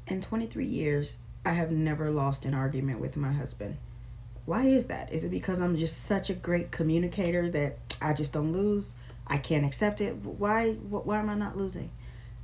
In 23 years, I have never lost an argument with my husband. Why is that? Is it because I'm just such a great communicator that I just don't lose? I can't accept it. Why am I not losing?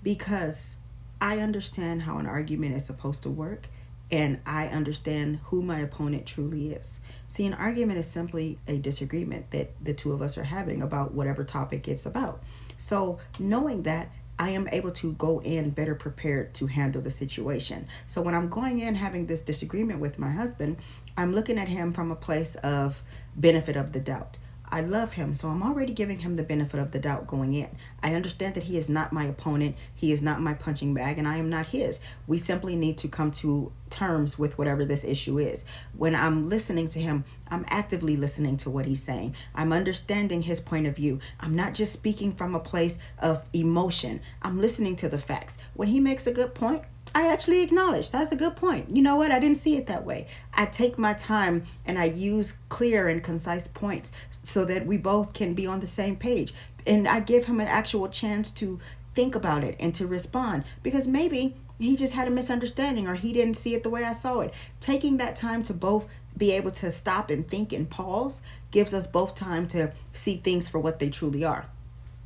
Because I understand how an argument is supposed to work, and I understand who my opponent truly is. See, an argument is simply a disagreement that the two of us are having about whatever topic it's about. So, knowing that, I am able to go in better prepared to handle the situation. So when I'm going in having this disagreement with my husband, I'm looking at him from a place of benefit of the doubt. I love him, so I'm already giving him the benefit of the doubt going in. I understand that he is not my opponent, he is not my punching bag, and I am not his. We simply need to come to terms with whatever this issue is. When I'm listening to him, I'm actively listening to what he's saying. I'm understanding his point of view. I'm not just speaking from a place of emotion. I'm listening to the facts. When he makes a good point, I actually acknowledge that's a good point. You know what? I didn't see it that way. I take my time and I use clear and concise points so that we both can be on the same page. And I give him an actual chance to think about it and to respond, because maybe he just had a misunderstanding or he didn't see it the way I saw it. Taking that time to both be able to stop and think and pause gives us both time to see things for what they truly are.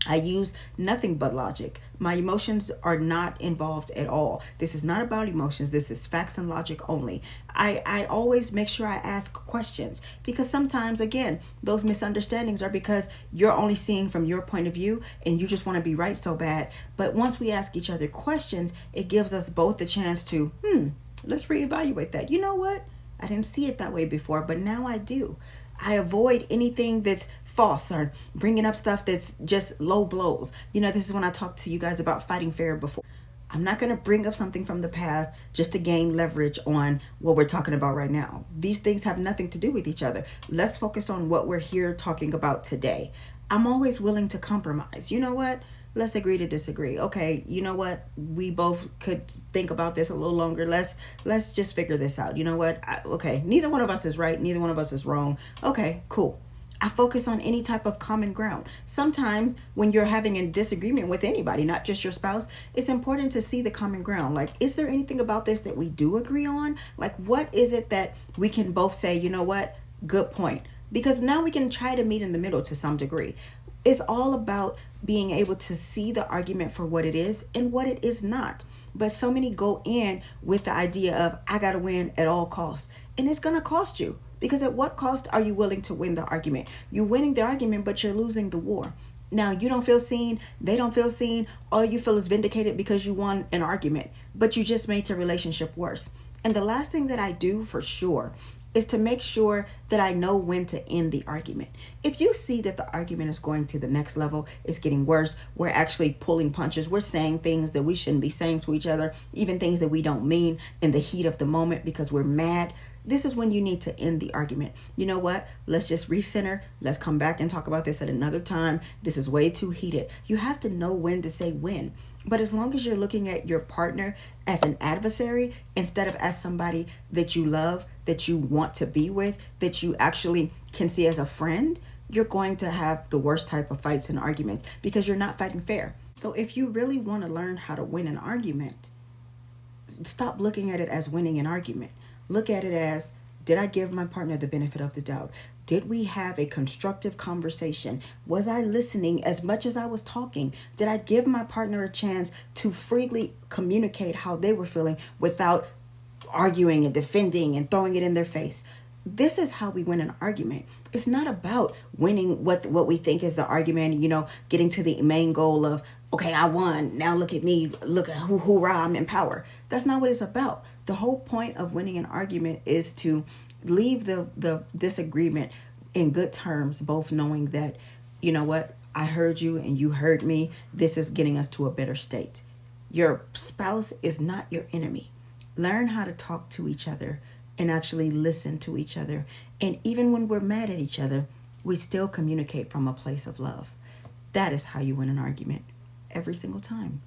I use nothing but logic. My emotions are not involved at all. This is not about emotions. This is facts and logic only. I always make sure I ask questions, because sometimes, again, those misunderstandings are because you're only seeing from your point of view and you just want to be right so bad. But once we ask each other questions, it gives us both the chance to, let's reevaluate that. You know what? I didn't see it that way before, but now I do. I avoid anything that's false or bringing up stuff that's just low blows. This is when I talked to you guys about fighting fair before. I'm not going to bring up something from the past just to gain leverage on what we're talking about right now. These things have nothing to do with each other. Let's focus on what we're here talking about today. I'm always willing to compromise. You know what? Let's agree to disagree. Okay, you know what? We both could think about this a little longer. Let's just figure this out. You know what? Okay, neither one of us is right. Neither one of us is wrong. Okay, cool. I focus on any type of common ground. Sometimes when you're having a disagreement with anybody, not just your spouse, it's important to see the common ground. Like, is there anything about this that we do agree on? Like, what is it that we can both say, you know what? Good point. Because now we can try to meet in the middle to some degree. It's all about being able to see the argument for what it is and what it is not. But so many go in with the idea of, I got to win at all costs. And it's going to cost you. Because at what cost are you willing to win the argument? You're winning the argument, but you're losing the war. Now, you don't feel seen. They don't feel seen. All you feel is vindicated because you won an argument, but you just made your relationship worse. And the last thing that I do for sure is to make sure that I know when to end the argument. If you see that the argument is going to the next level, it's getting worse, we're actually pulling punches, we're saying things that we shouldn't be saying to each other, even things that we don't mean in the heat of the moment because we're mad, this is when you need to end the argument. You know what? Let's just recenter. Let's come back and talk about this at another time. This is way too heated. You have to know when to say when. But as long as you're looking at your partner as an adversary instead of as somebody that you love, that you want to be with, that you actually can see as a friend, you're going to have the worst type of fights and arguments because you're not fighting fair. So if you really want to learn how to win an argument, stop looking at it as winning an argument. Look at it as, did I give my partner the benefit of the doubt? Did we have a constructive conversation? Was I listening as much as I was talking? Did I give my partner a chance to freely communicate how they were feeling without arguing and defending and throwing it in their face? This is how we win an argument. It's not about winning what we think is the argument, getting to the main goal of, okay, I won. Now look at me. Look at hoorah, I'm in power. That's not what it's about. The whole point of winning an argument is to leave the disagreement in good terms, both knowing that, you know what, I heard you and you heard me. This is getting us to a better state. Your spouse is not your enemy. Learn how to talk to each other and actually listen to each other. And even when we're mad at each other, we still communicate from a place of love. That is how you win an argument every single time.